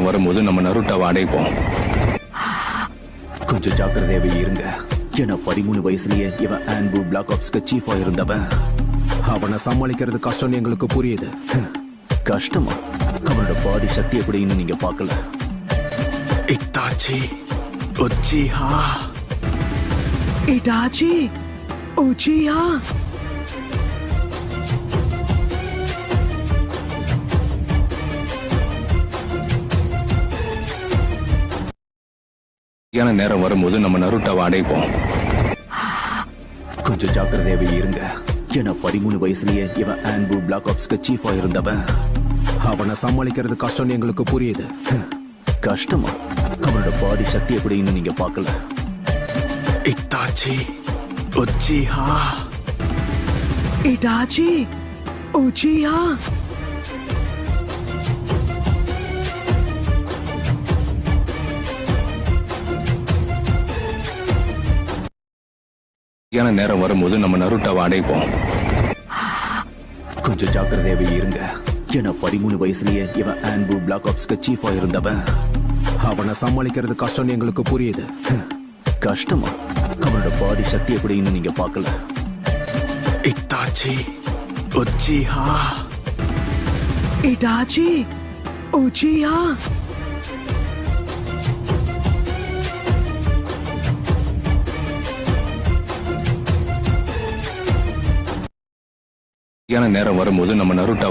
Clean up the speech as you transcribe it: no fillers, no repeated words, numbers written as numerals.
வரும்போது நம்ம நருட்டாவை அடைப்போம். கொஞ்சம் ஜாக்கிரதையாவே இருங்க. ஏன்னா 13 வயசுலயே இவன் ஆன்பு பிளாக் ஆப்ஸ்க்கு சீஃபா இருந்தவன். அவனை சமாளிக்கிறது கஷ்டம்னு எங்களுக்கு புரியுது. கஷ்டமா? அவனோட பாதி சக்தி எப்படின்னு நீங்க பார்க்கல. இத்தாச்சி உச்சிஹா இடாச்சி உச்சியா. நேரம் வரும்போது நம்ம நருட்டாவை அடைப்போம். கொஞ்சம் ஜாக்கிரதையாவே இருங்க. ஏன்னா 13 வயசுலயே இவன் ஆன்பு பிளாக் ஆப்ஸ்க்கு சீஃபா இருந்தவன். அவனை சமாளிக்கிறது கஷ்டம்னு எங்களுக்கு புரியுது. கஷ்டமா? அவனோட பாதி சக்தி எப்படின்னு நீங்க பார்க்கல. இத்தாச்சி உச்சிஹா இடாச்சி உச்சியா. நேரம் வரும்போது நம்ம நருட்டாவை அடைப்போம். கொஞ்சம் ஜாக்கிரதையாவே இருங்க. ஏன்னா 13 வயசுலயே இவன் ஆன்பு பிளாக் ஆப்ஸ்க்கு சீஃபா இருந்தவன். அவனை சமாளிக்கிறது கஷ்டம்னு எங்களுக்கு புரியுது. கஷ்டமா? அவனோட பாதி சக்தி எப்படின்னு நீங்க பார்க்கல. இத்தாச்சி உச்சிஹா இடாச்சி உச்சியா. நேரம் வரும்போது நம்ம நருட்டாவை